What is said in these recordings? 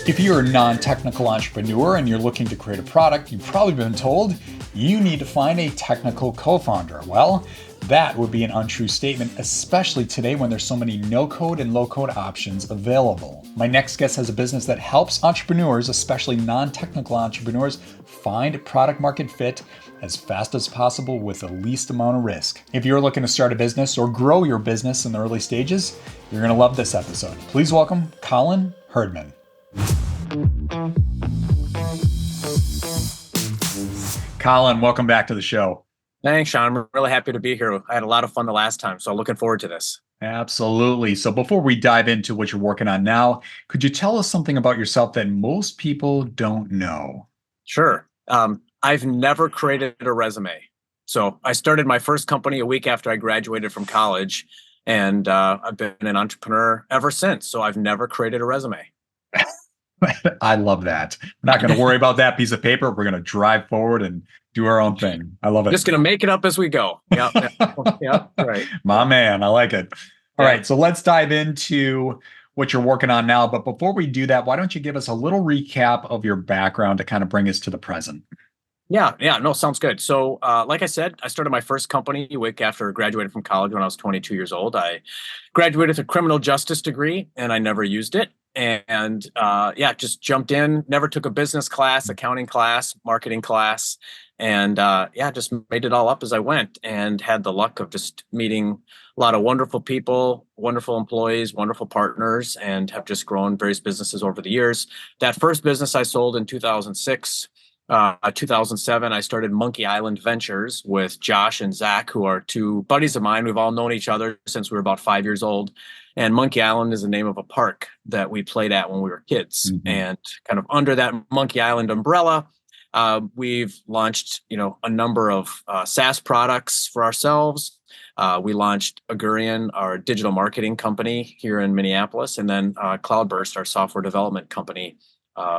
If you're a non-technical entrepreneur and you're looking to create a product, you've probably been told you need to find a technical co-founder. Well, that would be an untrue statement, especially today when there's so many no-code and low-code options available. My next guest has a business that helps entrepreneurs, especially non-technical entrepreneurs, find product market fit as fast as possible with the least amount of risk. If you're looking to start a business or grow your business in the early stages, you're going to love this episode. Please welcome Colin Herdman. Colin, welcome back to the show. Thanks, Sean. I'm really happy to be here. I had a lot of fun the last time, so looking forward to this. Absolutely. So before we dive into what you're working on now, could you tell us something about yourself that most people don't know? Sure. I've never created a resume. So I started my first company a week after I graduated from college, and I've been an entrepreneur ever since. So I've never created a resume. I love that. We're not going to worry about that piece of paper. We're going to drive forward and do our own thing. I love it. Just going to make it up as we go. Yeah. Yeah. Right. My man, I like it. All right. So let's dive into what you're working on now. But before we do that, why don't you give us a little recap of your background to kind of bring us to the present? Yeah. No, sounds good. So like I said, I started my first company a week after graduating from college when I was 22 years old. I graduated with a criminal justice degree and I never used it. And just jumped in, never took a business class, accounting class, marketing class, and just made it all up as I went and had the luck of just meeting a lot of wonderful people, wonderful employees, wonderful partners, and have just grown various businesses over the years. That first business I sold in 2006. 2007, I started Monkey Island Ventures with Josh and Zach, who are two buddies of mine. We've all known each other since we were about 5 years old. And Monkey Island is the name of a park that we played at when we were kids. Mm-hmm. And kind of under that Monkey Island umbrella, we've launched, a number of SaaS products for ourselves. We launched Agurian, our digital marketing company here in Minneapolis, and then Cloudburst, our software development company.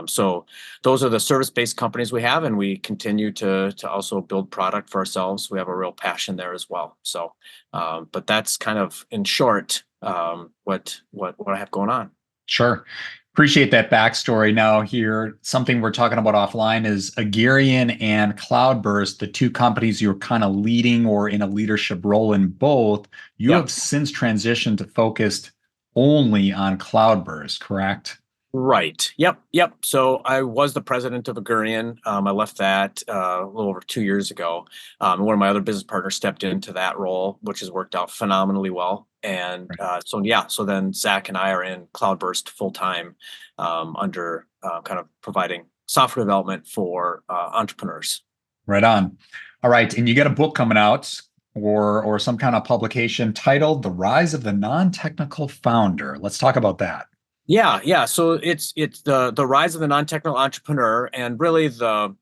So those are the service-based companies we have, and we continue to also build product for ourselves. We have a real passion there as well. So, but that's kind of in short what I have going on. Sure. Appreciate that backstory. Now here, something we're talking about offline is Agurian and Cloudburst, the two companies you're kind of leading or in a leadership role in both. You have since transitioned to focused only on Cloudburst, correct? Right. Yep. So I was the president of Agurian. I left that a little over 2 years ago. One of my other business partners stepped into that role, which has worked out phenomenally well. And so then Zach and I are in Cloudburst full time under kind of providing software development for entrepreneurs. Right on. All right. And you got a book coming out or some kind of publication titled The Rise of the Non-Technical Founder. Let's talk about that. Yeah. So it's the rise of the non-technical entrepreneur, and really the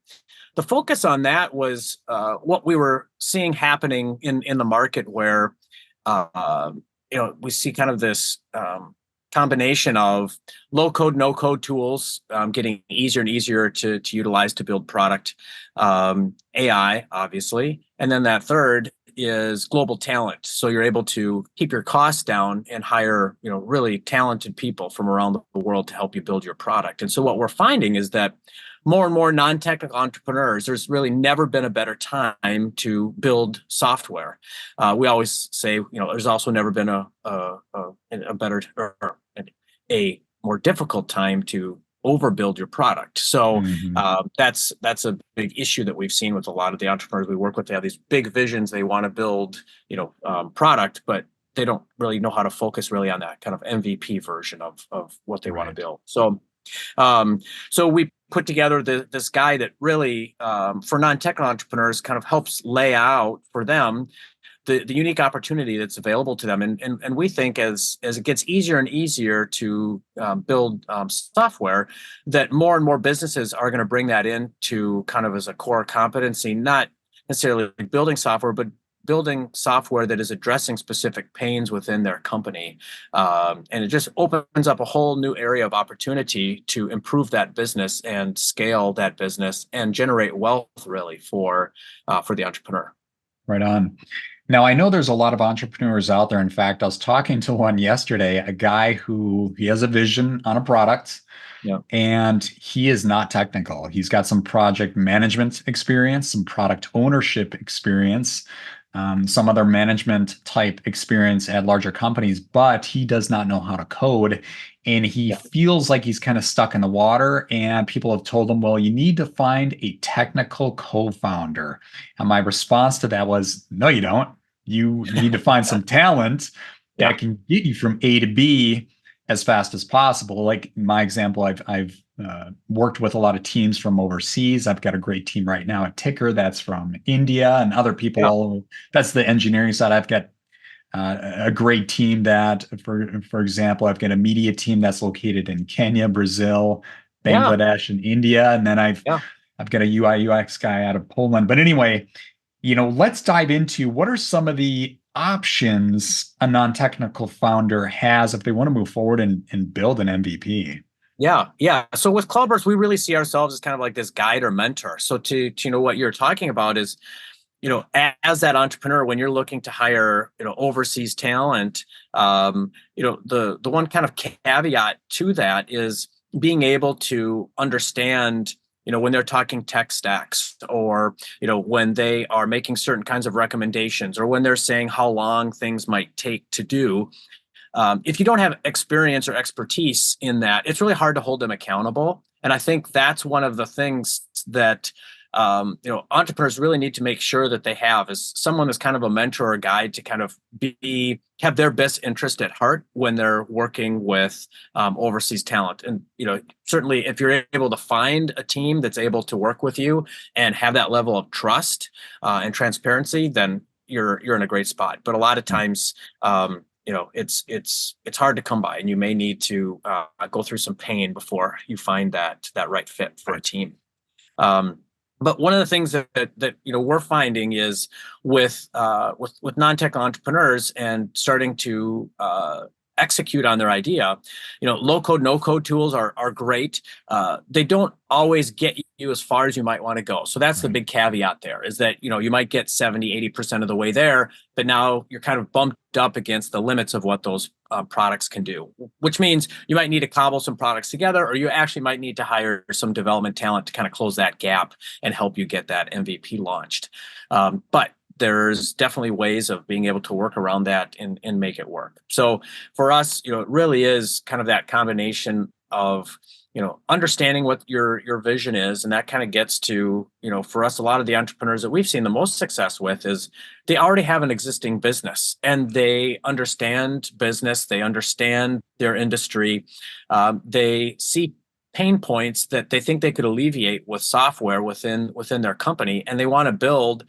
focus on that was what we were seeing happening in the market, where we see kind of this combination of low code, no code tools getting easier and easier to utilize to build product, AI obviously, and then that third is global talent. So you're able to keep your costs down and hire, really talented people from around the world to help you build your product. And so what we're finding is that more and more non-technical entrepreneurs, there's really never been a better time to build software. We always say, there's also never been a better or a more difficult time to overbuild your product. So that's a big issue that we've seen with a lot of the entrepreneurs we work with. They have these big visions. They want to build, product, but they don't really know how to focus really on that kind of MVP version of what they want to build. So we put together this guide that really, for non-technical entrepreneurs, kind of helps lay out for them the unique opportunity that's available to them. And we think as it gets easier and easier to build software, that more and more businesses are going to bring that into kind of as a core competency, not necessarily building software, but building software that is addressing specific pains within their company. And it just opens up a whole new area of opportunity to improve that business and scale that business and generate wealth really for the entrepreneur. Right on. Now, I know there's a lot of entrepreneurs out there. In fact, I was talking to one yesterday, a guy who he has a vision on a product, Yeah. And he is not technical. He's got some project management experience, some product ownership experience, some other management type experience at larger companies, but he does not know how to code. And he Yeah. feels like he's kind of stuck in the water. And people have told him, well, you need to find a technical co founder. And my response to that was, no, you don't. You need to find some talent Yeah. that can get you from A to B as fast as possible. Like my example, I've worked with a lot of teams from overseas. I've got a great team right now at Ticker that's from India and other people Yeah. all over. That's the engineering side. I've got a great team that, for example, I've got a media team that's located in Kenya, Brazil, Yeah. Bangladesh, and India, and then Yeah. I've got a UI UX guy out of Poland. But anyway, let's dive into what are some of the options a non-technical founder has if they want to move forward and build an MVP. Yeah, yeah. So with Cloudburst, we really see ourselves as kind of like this guide or mentor. So to what you're talking about is, as that entrepreneur, when you're looking to hire, overseas talent, the one kind of caveat to that is being able to understand, when they're talking tech stacks, or when they are making certain kinds of recommendations, or when they're saying how long things might take to do. If you don't have experience or expertise in that, it's really hard to hold them accountable. And I think that's one of the things that entrepreneurs really need to make sure that they have is someone that's kind of a mentor or guide to kind of have their best interest at heart when they're working with overseas talent. And certainly, if you're able to find a team that's able to work with you and have that level of trust and transparency, then you're in a great spot. But a lot of times, it's hard to come by, and you may need to go through some pain before you find that right fit for a team. But one of the things that we're finding is with non-tech entrepreneurs and starting to execute on their idea, low code, no code tools are great. They don't always get you as far as you might want to go. So that's the big caveat there, is that, you might get 70-80% of the way there, but now you're kind of bumped up against the limits of what those products can do, which means you might need to cobble some products together, or you actually might need to hire some development talent to kind of close that gap and help you get that MVP launched. But there's definitely ways of being able to work around that and make it work. So for us, it really is kind of that combination of, understanding what your vision is. And that kind of gets to, for us, a lot of the entrepreneurs that we've seen the most success with is they already have an existing business and they understand business. They understand their industry. They see pain points that they think they could alleviate with software within their company, and they want to build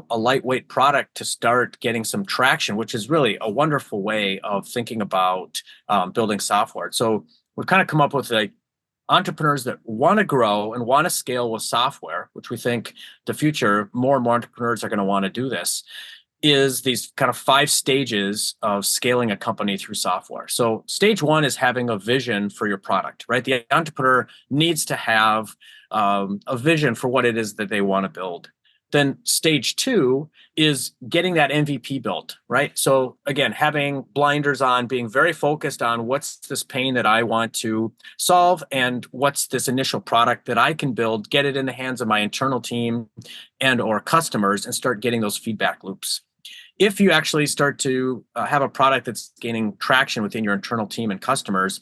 a lightweight product to start getting some traction, which is really a wonderful way of thinking about building software. So we've kind of come up with like entrepreneurs that want to grow and want to scale with software, which we think the future, more and more entrepreneurs are going to want to do this, is these kind of 5 stages of scaling a company through software. So stage 1 is having a vision for your product, right? The entrepreneur needs to have a vision for what it is that they want to build. Then stage 2 is getting that MVP built, right? So again, having blinders on, being very focused on what's this pain that I want to solve and what's this initial product that I can build, get it in the hands of my internal team and or customers, and start getting those feedback loops. If you actually start to have a product that's gaining traction within your internal team and customers,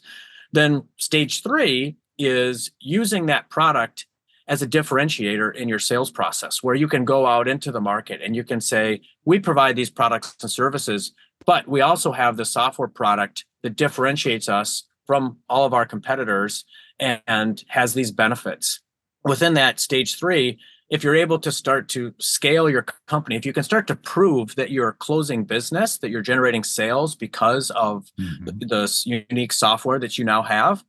then stage 3 is using that product as a differentiator in your sales process, where you can go out into the market and you can say, we provide these products and services, but we also have the software product that differentiates us from all of our competitors and has these benefits. Within that stage 3, if you're able to start to scale your company, if you can start to prove that you're closing business, that you're generating sales because of this unique software that you now have,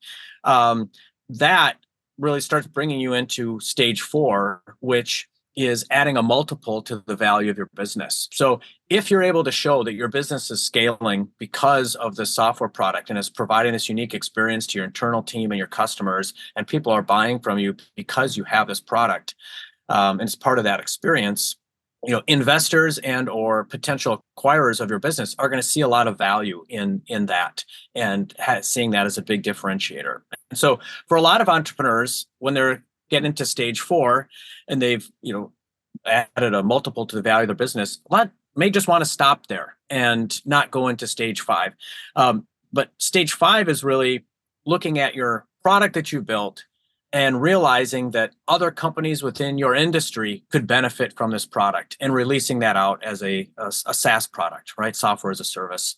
that really starts bringing you into stage 4, which is adding a multiple to the value of your business. So if you're able to show that your business is scaling because of the software product and is providing this unique experience to your internal team and your customers, and people are buying from you because you have this product, and it's part of that experience, investors and or potential acquirers of your business are going to see a lot of value in that, and seeing that as a big differentiator. And so for a lot of entrepreneurs, when they're getting into stage 4 and they've added a multiple to the value of their business, a lot may just want to stop there and not go into stage 5. But stage 5 is really looking at your product that you built and realizing that other companies within your industry could benefit from this product, and releasing that out as a SaaS product, right? Software as a service,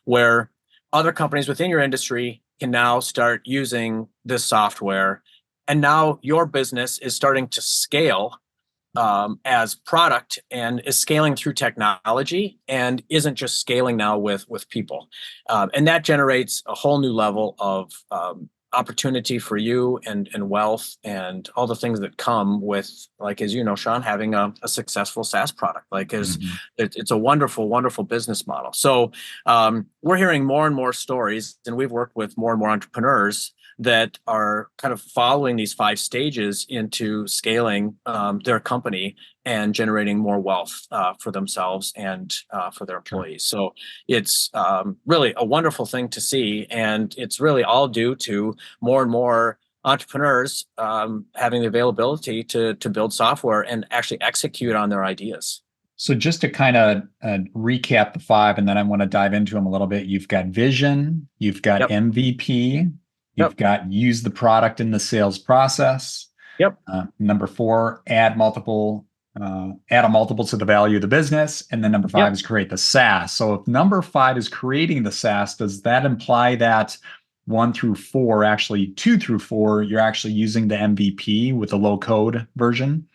where other companies within your industry can now start using this software. And now your business is starting to scale as product, and is scaling through technology, and isn't just scaling now with people. And that generates a whole new level of opportunity for you, and wealth, and all the things that come with, like, as you know, Sean, having a successful SaaS product. Like, it's a wonderful, wonderful business model. So we're hearing more and more stories, and we've worked with more and more entrepreneurs that are kind of following these 5 stages into scaling their company and generating more wealth for themselves and for their employees. So it's really a wonderful thing to see. And it's really all due to more and more entrepreneurs having the availability to build software and actually execute on their ideas. So just to kind of recap the 5, and then I want to dive into them a little bit. You've got vision, you've got MVP, you've got use the product in the sales process. Number 4, add a multiple to the value of the business. And then number 5 is create the SaaS. So if number 5 is creating the SaaS, does that imply that 1 through 4, actually 2 through 4, you're actually using the MVP with the low code version?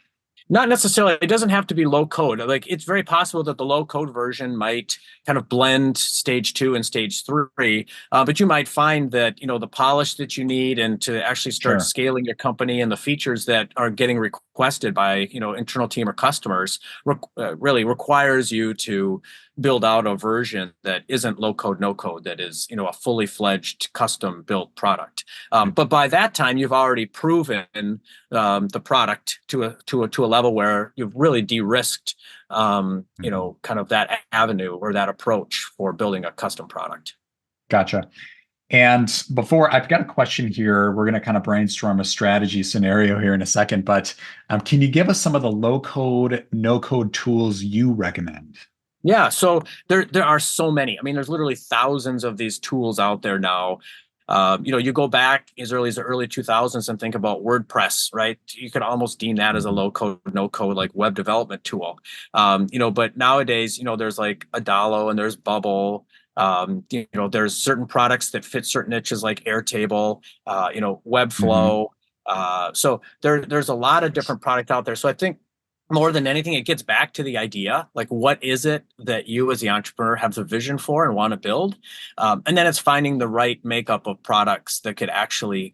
Not necessarily. It doesn't have to be low code. Like, it's very possible that the low code version might kind of blend stage 2 and stage 3, but you might find that the polish that you need, and to actually start scaling your company, and the features that are getting requested by internal team or customers really requires you to build out a version that isn't low code, no code, that is a fully fledged custom built product. But by that time, you've already proven the product to a level where you've really de-risked kind of that avenue or that approach for building a custom product. Gotcha. And before, I've got a question here. We're going to kind of brainstorm a strategy scenario here in a second, but can you give us some of the low code, no code tools you recommend? Yeah, so there are so many. I mean, there's literally thousands of these tools out there now. You go back as early as the early 2000s and think about WordPress, right? You could almost deem that as a low code, no code, like web development tool. But nowadays, there's like Adalo, and there's Bubble. There's certain products that fit certain niches, like Airtable, Webflow. So there's a lot of different product out there. So I think, more than anything, it gets back to the idea, like, what is it that you as the entrepreneur have the vision for and want to build? And then it's finding the right makeup of products that could actually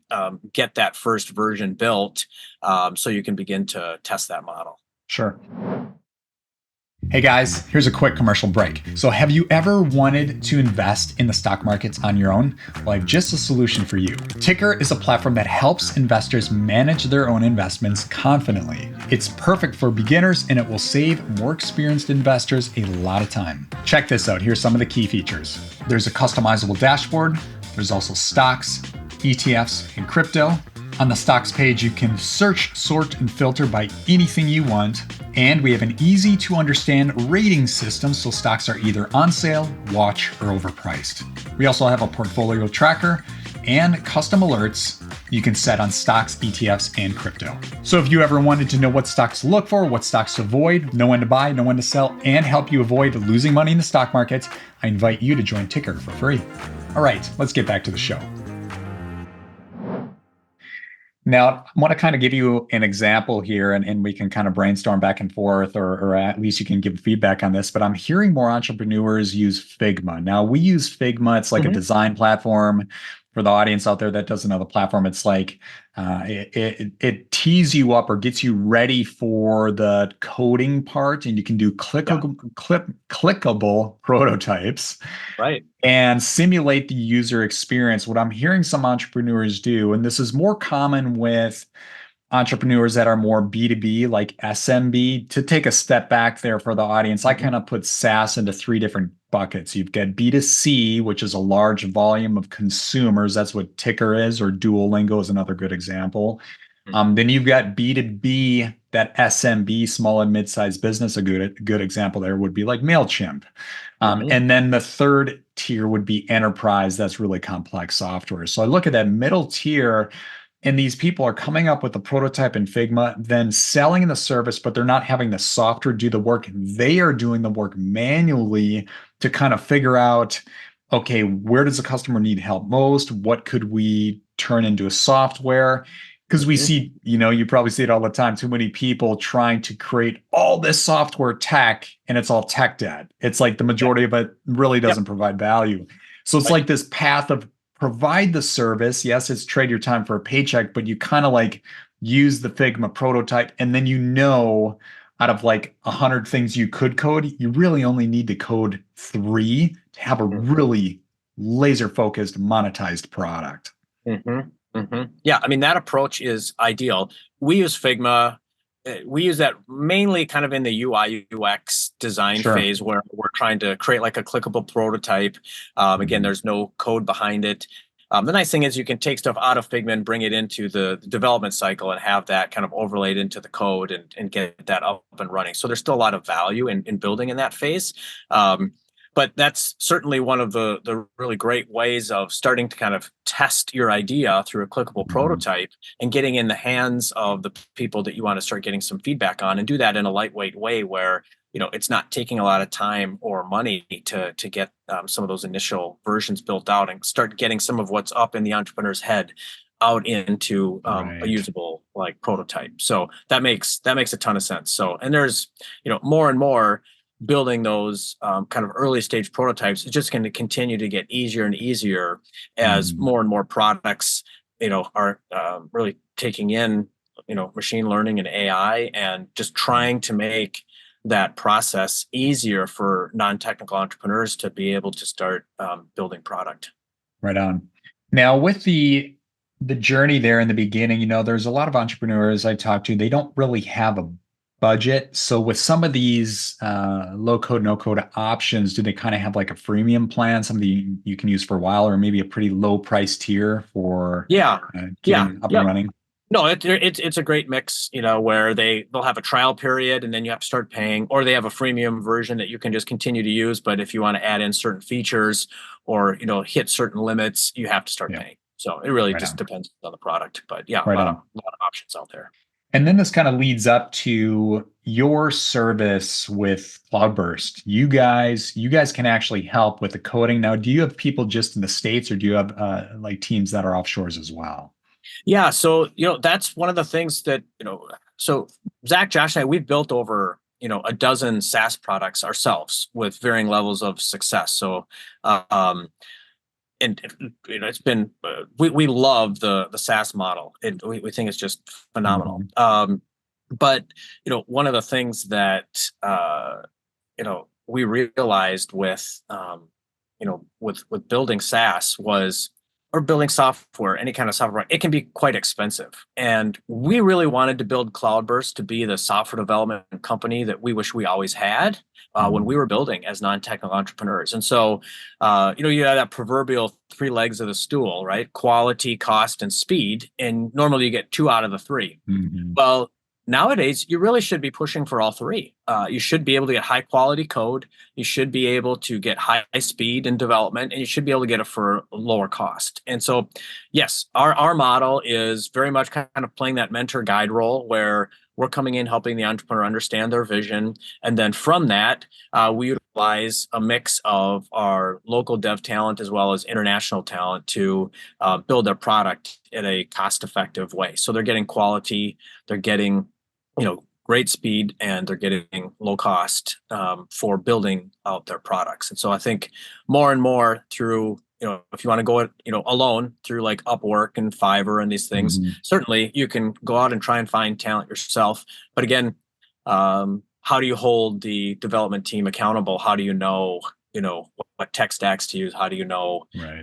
get that first version built, so you can begin to test that model. Sure. Hey guys, here's a quick commercial break. So have you ever wanted to invest in the stock markets on your own? Well, I have just a solution for you. Ticker is a platform that helps investors manage their own investments confidently. It's perfect for beginners, and it will save more experienced investors a lot of time. Check this out. Here's some of the key features. There's a customizable dashboard. There's also stocks, ETFs, and crypto. On the stocks page, you can search, sort, and filter by anything you want. And we have an easy to understand rating system, so stocks are either on sale, watch, or overpriced. We also have a portfolio tracker and custom alerts you can set on stocks, ETFs, and crypto. So if you ever wanted to know what stocks to look for, what stocks to avoid, know when to buy, know when to sell, and help you avoid losing money in the stock market, I invite you to join Ticker for free. All right, let's get back to the show. Now, I want to kind of give you an example here, and we can kind of brainstorm back and forth, or at least you can give feedback on this, but I'm hearing more entrepreneurs use Figma. Now, we use Figma. It's like a design platform. For the audience out there that doesn't know the platform, it's like it tees you up or gets you ready for the coding part, and you can do clickable prototypes, right, and simulate the user experience. What I'm hearing some entrepreneurs do, and this is more common with entrepreneurs that are more B2B, like SMB. To take a step back there for the audience, I Mhm. kind of put SaaS into three different buckets. You've got B2C, which is a large volume of consumers. That's what Ticker is, or Duolingo is another good example. Mhm. Then you've got B2B, that SMB, small and mid-sized business. A good example there would be like MailChimp. Mhm. And then the third tier would be enterprise. That's really complex software. So I look at that middle tier, and these people are coming up with the prototype in Figma, then selling the service, but they're not having the software do the work. They are doing the work manually to kind of figure out, okay, where does the customer need help most? What could we turn into a software? Because we Mhm. see, you probably see it all the time, too many people trying to create all this software tech, and it's all tech debt. It's like the Yeah. majority of it really Yep. doesn't provide value. So it's Right. like this path of provide the service. Yes, it's trade your time for a paycheck, but you kind of like use the Figma prototype, and then out of like 100 things you could code, you really only need to code three to have a Mhm. really laser focused monetized product. Mhm. Mhm. Yeah, I mean that approach is ideal. We use Figma. We use that mainly kind of in the UI UX design Sure. phase where we're trying to create like a clickable prototype. Again, Mhm. there's no code behind it. The nice thing is you can take stuff out of Figma and bring it into the development cycle and have that kind of overlaid into the code and get that up and running. So there's still a lot of value in building in that phase. Um, but that's certainly one of the really great ways of starting to kind of test your idea through a clickable Mhm. prototype and getting in the hands of the people that you want to start getting some feedback on, and do that in a lightweight way where it's not taking a lot of time or money to get some of those initial versions built out and start getting some of what's up in the entrepreneur's head out into a Right. usable like prototype. So that makes a ton of sense. So, and there's more and more building those kind of early stage prototypes is just going to continue to get easier and easier as Mhm. more and more products are really taking in machine learning and AI, and just Right. trying to make that process easier for non-technical entrepreneurs to be able to start building product. Right on. Now, with the journey there in the beginning, there's a lot of entrepreneurs I talk to, they don't really have a budget. So with some of these low code, no code options, do they kind of have like a freemium plan, something you can use for a while, or maybe a pretty low price tier for Yeah, yeah, getting up and yep. running? No, it's a great mix, where they'll have a trial period and then you have to start paying, or they have a freemium version that you can just continue to use. But if you want to add in certain features or hit certain limits, you have to start Yeah, paying. So it really right just on. depends on the product. But yeah, a Right lot of on. a lot of options out there. And then this kind of leads up to your service with Cloudburst. You guys can actually help with the coding. Now, do you have people just in the States, or do you have like teams that are offshores as well? Yeah, so that's one of the things that So Zach, Josh, and I, we've built over a dozen SaaS products ourselves with varying levels of success. So um, and it's been we love the SaaS model. We think it's just phenomenal. Mhm. But one of the things that we realized with with building SaaS was, or building software, any kind of software, it can be quite expensive. And we really wanted to build Cloudburst to be the software development company that we wish we always had when we Mhm. were building as non-technical entrepreneurs. And so, you have that proverbial three legs of the stool, right? Quality, cost, and speed. And normally you get two out of the three. Mhm. Well, nowadays, you really should be pushing for all three. You should be able to get high quality code. You should be able to get high speed in development, and you should be able to get it for a lower cost. And so, yes, our model is very much kind of playing that mentor guide role where we're coming in helping the entrepreneur understand their vision. And then from that, we utilize a mix of our local dev talent as well as international talent to build their product in a cost effective way. So they're getting quality, they're getting great speed, and they're getting low cost for building out their products. And so I think more and more through, if you want to go it, alone through like Upwork and Fiverr and these things, Mhm. certainly you can go out and try and find talent yourself. But again, how do you hold the development team accountable? How do what tech stacks to use? How do Right.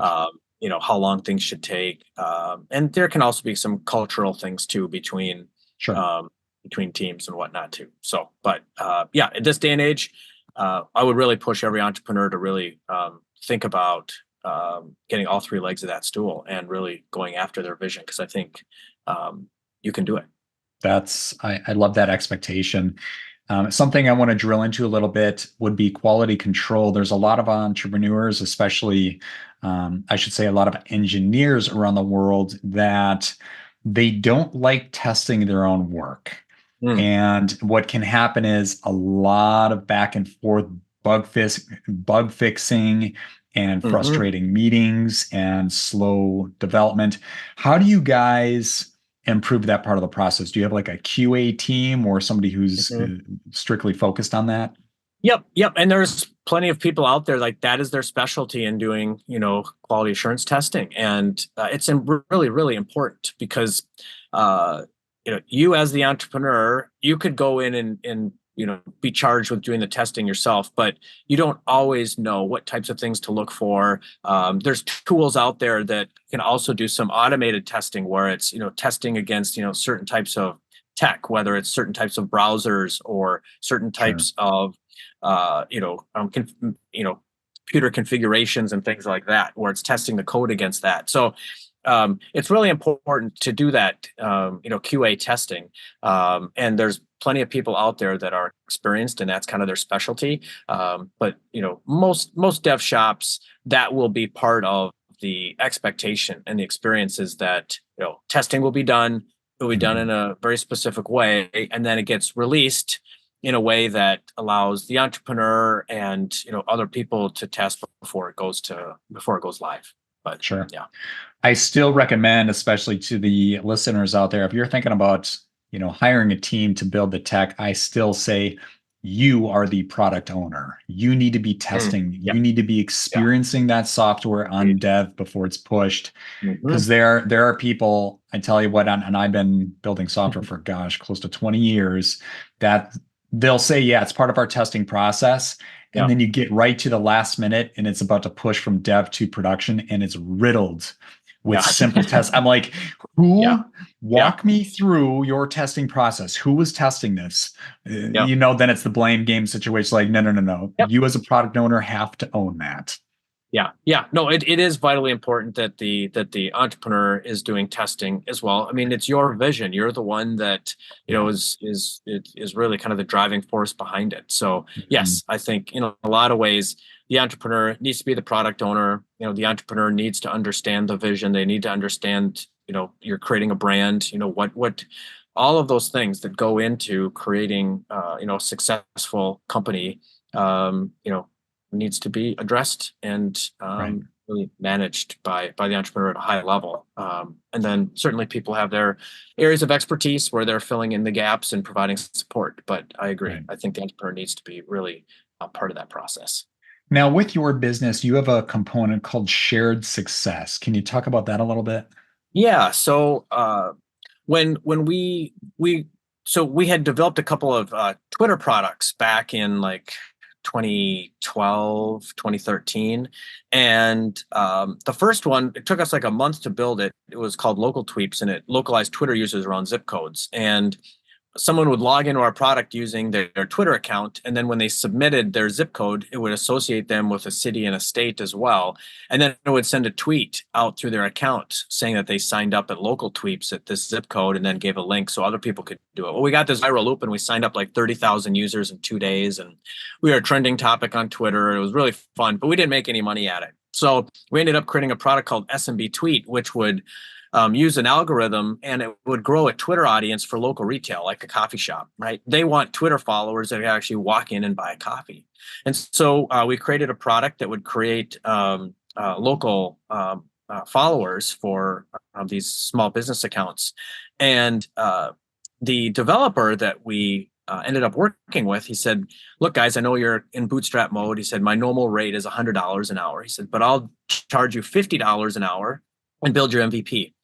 how long things should take? And there can also be some cultural things too between Sure. between teams and whatnot too. So, but yeah, at this day and age, I would really push every entrepreneur to really think about getting all three legs of that stool and really going after their vision, because I think you can do it. I love that expectation. Something I want to drill into a little bit would be quality control. There's a lot of entrepreneurs, especially, I should say, a lot of engineers around the world that they don't like testing their own work. And what can happen is a lot of back and forth bug fixing and frustrating meetings and slow development. How do you guys improve that part of the process? Do you have like a QA team or somebody who's strictly focused on that? Yep. And there's plenty of people out there like that is their specialty in doing, quality assurance testing. And it's really, really important because, you as the entrepreneur, you could go in and be charged with doing the testing yourself, but you don't always know what types of things to look for. There's tools out there that can also do some automated testing where it's, testing against, certain types of tech, whether it's certain types of browsers or certain types of, computer configurations and things like that, where it's testing the code against that. So it's really important to do that, QA testing. And there's plenty of people out there that are experienced and that's kind of their specialty. But, most dev shops, that will be part of the expectation and the experience is that, testing will be done. It will be done in a very specific way. And then it gets released in a way that allows the entrepreneur and, other people to test before it goes live. But sure. Yeah. I still recommend, especially to the listeners out there, if you're thinking about, hiring a team to build the tech, I still say you are the product owner. You need to be testing. You need to be experiencing that software on dev before it's pushed. Because there are people, I tell you what, and I've been building software for, close to 20 years, that they'll say, yeah, it's part of our testing process. And then you get right to the last minute and it's about to push from dev to production and it's riddled with simple tests. I'm like, walk me through your testing process. Who was testing this? Then it's the blame game situation. Like, no. You as a product owner have to own that. Yeah. No, it is vitally important that the entrepreneur is doing testing as well. I mean, it's your vision. You're the one that, is really kind of the driving force behind it. So yes, I think, in a lot of ways, the entrepreneur needs to be the product owner. The entrepreneur needs to understand the vision. They need to understand, you're creating a brand, what all of those things that go into creating, a successful company, needs to be addressed and really managed by the entrepreneur at a high level. And then certainly people have their areas of expertise where they're filling in the gaps and providing support. But I agree. I think the entrepreneur needs to be really a part of that process. Now, with your business, you have a component called shared success. Can you talk about that a little bit? Yeah. So when we had developed a couple of Twitter products back in like 2012, 2013. And the first one, it took us like a month to build it. It was called Local Tweeps, and it localized Twitter users around zip codes. And someone would log into our product using their Twitter account. And then when they submitted their zip code, it would associate them with a city and a state as well. And then it would send a tweet out through their account saying that they signed up at Local Tweeps at this zip code and then gave a link so other people could do it. Well, we got this viral loop and we signed up like 30,000 users in 2 days. And we were a trending topic on Twitter. It was really fun, but we didn't make any money at it. So we ended up creating a product called SMB Tweet, which would use an algorithm and it would grow a Twitter audience for local retail, like a coffee shop, right? They want Twitter followers that actually walk in and buy a coffee. And so we created a product that would create local followers for these small business accounts. And the developer that we ended up working with, he said, look, guys, I know you're in bootstrap mode. He said, my normal rate is $100 an hour. He said, but I'll charge you $50 an hour and build your MVP.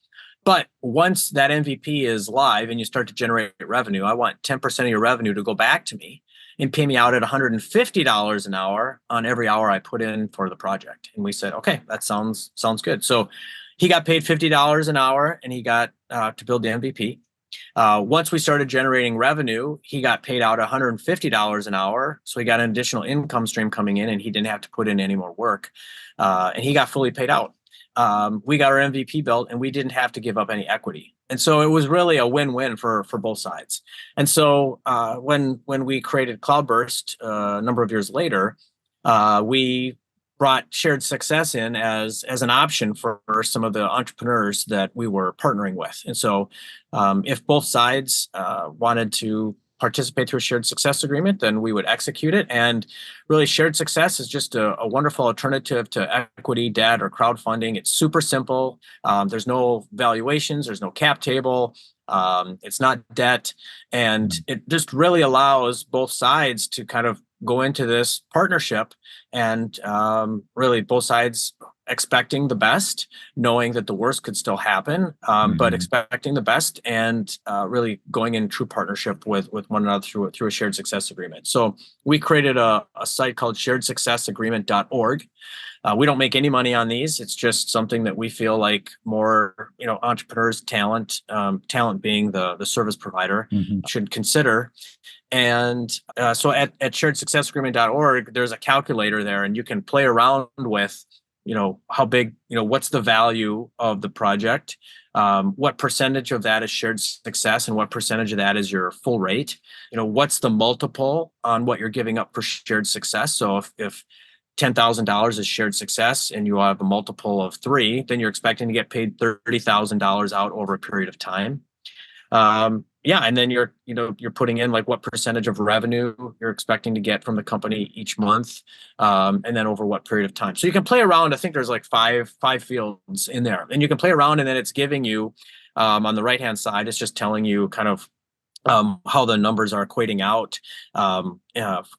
But once that MVP is live and you start to generate revenue, I want 10% of your revenue to go back to me and pay me out at $150 an hour on every hour I put in for the project. And we said, okay, that sounds good. So he got paid $50 an hour and he got to build the MVP. Once we started generating revenue, he got paid out $150 an hour. So he got an additional income stream coming in, and he didn't have to put in any more work. And he got fully paid out. We got our MVP built, and we didn't have to give up any equity. And so it was really a win-win for both sides. And so when we created Cloudburst a number of years later, we brought shared success in as an option for some of the entrepreneurs that we were partnering with. And so if both sides wanted to participate through a shared success agreement, then we would execute it. And really, shared success is just a wonderful alternative to equity, debt, or crowdfunding. It's super simple. There's no valuations, there's no cap table. It's not debt. And it just really allows both sides to kind of go into this partnership and really both sides expecting the best, knowing that the worst could still happen, but expecting the best and really going in true partnership with one another through a shared success agreement. So we created a site called sharedsuccessagreement.org. We don't make any money on these. It's just something that we feel like more, entrepreneurs, talent being the service provider, should consider. And so at sharedsuccessagreement.org, there's a calculator there, and you can play around with, how big, what's the value of the project, what percentage of that is shared success, and what percentage of that is your full rate, what's the multiple on what you're giving up for shared success. So if $10,000 is shared success and you have a multiple of 3, then you're expecting to get paid $30,000 out over a period of time. And then you're putting in like what percentage of revenue you're expecting to get from the company each month, and then over what period of time. So you can play around. I think there's like five fields in there, and you can play around, and then it's giving you on the right hand side, it's just telling you kind of how the numbers are equating out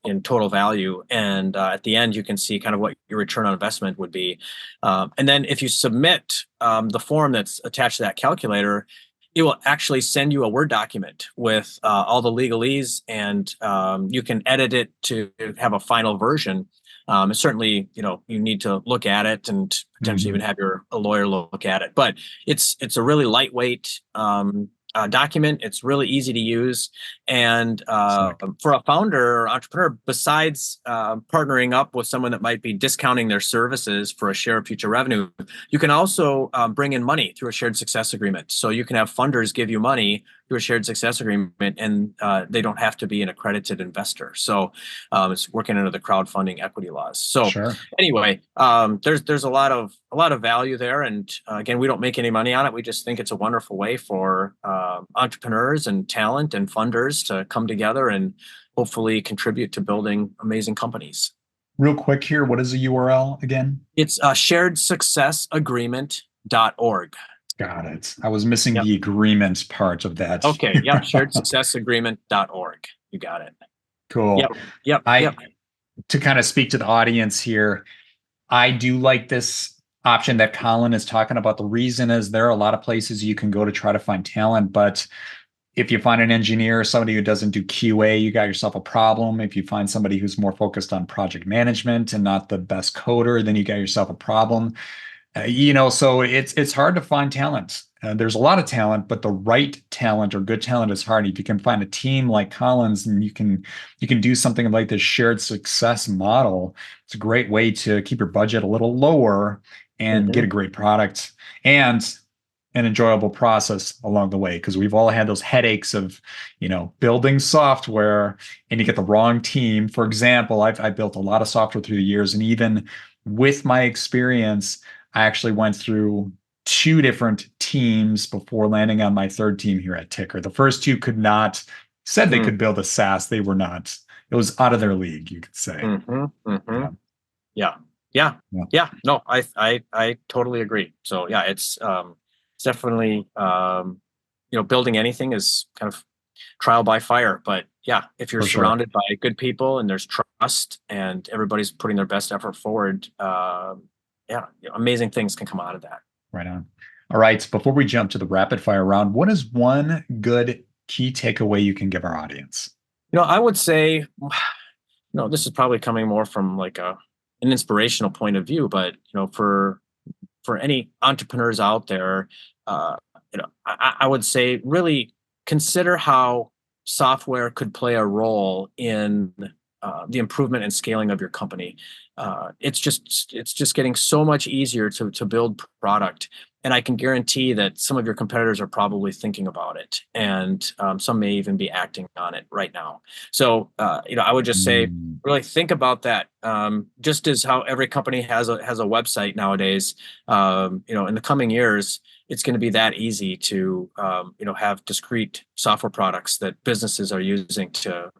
in total value. And at the end, you can see kind of what your return on investment would be. And then if you submit the form that's attached to that calculator, it will actually send you a Word document with all the legalese, and you can edit it to have a final version. And certainly, you need to look at it and potentially even have a lawyer look at it. But it's a really lightweight document. It's really easy to use. And for a founder or entrepreneur, besides partnering up with someone that might be discounting their services for a share of future revenue, you can also bring in money through a shared success agreement. So you can have funders give you money through a shared success agreement, and they don't have to be an accredited investor. So it's working under the crowdfunding equity laws. So anyway, there's a lot of value there. And again, we don't make any money on it. We just think it's a wonderful way for entrepreneurs and talent and funders to come together and hopefully contribute to building amazing companies. Real quick here, what is the URL again? It's sharedsuccessagreement.org. Got it. I was missing the agreement part of that. Okay. Yep. sharedsuccessagreement.org. You got it. Cool. Yep. To kind of speak to the audience here, I do like this option that Colin is talking about. The reason is there are a lot of places you can go to try to find talent, but if you find an engineer, somebody who doesn't do QA, you got yourself a problem. If you find somebody who's more focused on project management and not the best coder, then you got yourself a problem. So it's hard to find talent. There's a lot of talent, but the right talent or good talent is hard. If you can find a team like Colin's, and you can do something like this shared success model, it's a great way to keep your budget a little lower and get a great product and an enjoyable process along the way. Because we've all had those headaches of, building software and you get the wrong team. For example, I've built a lot of software through the years, and even with my experience, I actually went through 2 different teams before landing on my 3rd team here at Ticker. The first 2 said they could build a SaaS. They were not. It was out of their league, you could say. Yeah. No, I totally agree. So yeah, it's definitely, building anything is kind of trial by fire. But yeah, if you're surrounded by good people and there's trust and everybody's putting their best effort forward, amazing things can come out of that. Right on. All right. Before we jump to the rapid fire round, what is one good key takeaway you can give our audience? I would say, this is probably coming more from like an inspirational point of view, but for any entrepreneurs out there, I would say really consider how software could play a role in the improvement and scaling of your company. It's just getting so much easier to build product, and I can guarantee that some of your competitors are probably thinking about it, and some may even be acting on it right now. So I would just say, really think about that. Just as how every company has a website nowadays, in the coming years, it's going to be that easy to have discrete software products that businesses are using to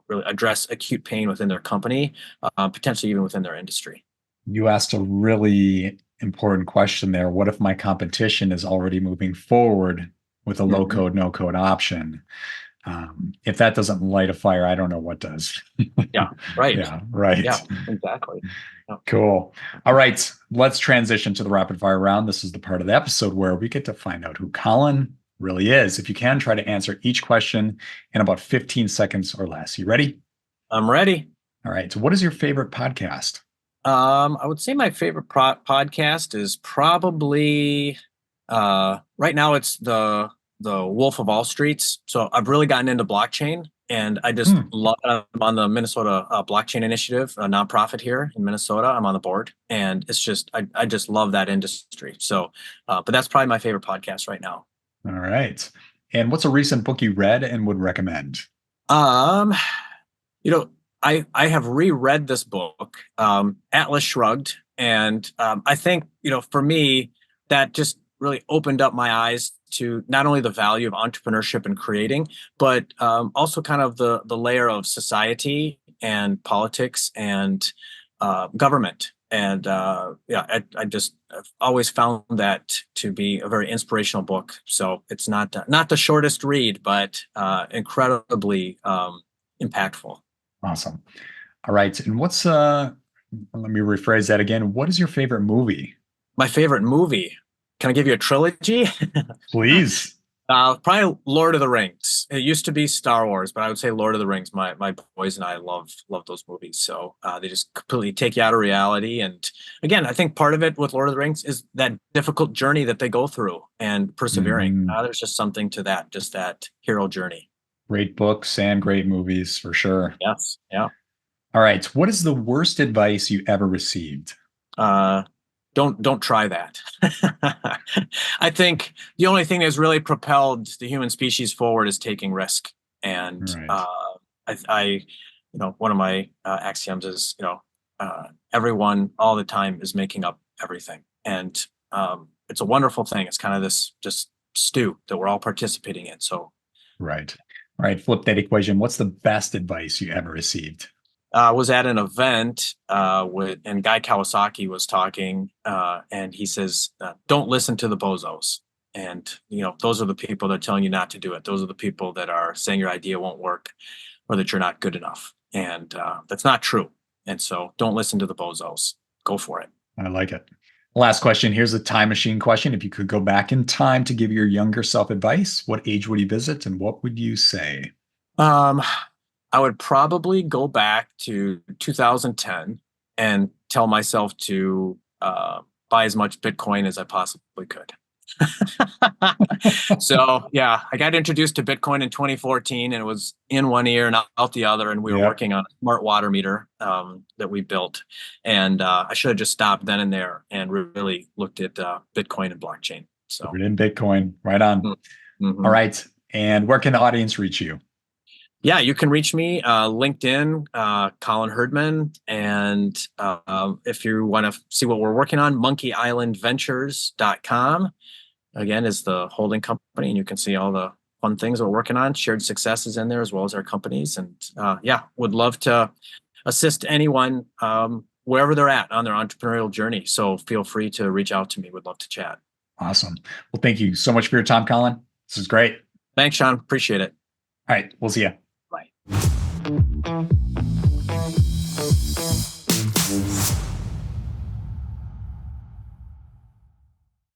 really address acute pain within their company, potentially even within their industry. You asked a really important question there. What if my competition is already moving forward with a low code, no code option? If that doesn't light a fire, I don't know what does. Yeah, right. Yeah, right. Yeah, exactly. Yeah. Cool. All right, let's transition to the rapid fire round. This is the part of the episode where we get to find out who Colin really is. If you can, try to answer each question in about 15 seconds or less. You ready? I'm ready. All right. So what is your favorite podcast? I would say my favorite podcast is probably right now it's the Wolf of All Streets. So I've really gotten into blockchain, and I just love it. I'm on the Minnesota Blockchain Initiative, a nonprofit here in Minnesota. I'm on the board, and it's just I just love that industry. So, but that's probably my favorite podcast right now. All right. And what's a recent book you read and would recommend? I have reread this book, Atlas Shrugged, and I think for me that just really opened up my eyes to not only the value of entrepreneurship and creating, but also kind of the layer of society and politics and government. And I've always found that to be a very inspirational book. So it's not the shortest read, but incredibly impactful. Awesome. All right. And let me rephrase that again. What is your favorite movie? My favorite movie. Can I give you a trilogy? Please. Probably Lord of the Rings. It used to be Star Wars, but I would say Lord of the Rings. My boys and I love those movies. So they just completely take you out of reality. And again, I think part of it with Lord of the Rings is that difficult journey that they go through and persevering. There's just something to that, just that hero journey. Great books and great movies for sure. Yes. Yeah. All right. What is the worst advice you ever received? Don't try that. I think the only thing that's really propelled the human species forward is taking risk. And right. One of my axioms is everyone all the time is making up everything, and it's a wonderful thing. It's kind of this just stew that we're all participating in. So right. All right. Flip that equation. What's the best advice you ever received? Was at an event and Guy Kawasaki was talking, and he says, "Don't listen to the bozos." And those are the people that are telling you not to do it. Those are the people that are saying your idea won't work, or that you're not good enough. And that's not true. And so, don't listen to the bozos. Go for it. I like it. Last question. Here's a time machine question. If you could go back in time to give your younger self advice, what age would you visit, and what would you say? I would probably go back to 2010 and tell myself to buy as much Bitcoin as I possibly could. So, yeah, I got introduced to Bitcoin in 2014, and it was in one ear and out the other. And we were working on a smart water meter that we built. And I should have just stopped then and there and really looked at Bitcoin and blockchain. So, we're in Bitcoin. Right on. Mm-hmm. All right. And where can the audience reach you? Yeah, you can reach me, LinkedIn, Colin Herdman. And if you want to see what we're working on, monkeyislandventures.com, again, is the holding company. And you can see all the fun things we're working on, shared successes in there, as well as our companies. And would love to assist anyone wherever they're at on their entrepreneurial journey. So feel free to reach out to me. Would love to chat. Awesome. Well, thank you so much for your time, Colin. This is great. Thanks, Sean. Appreciate it. All right. We'll see you. Bye.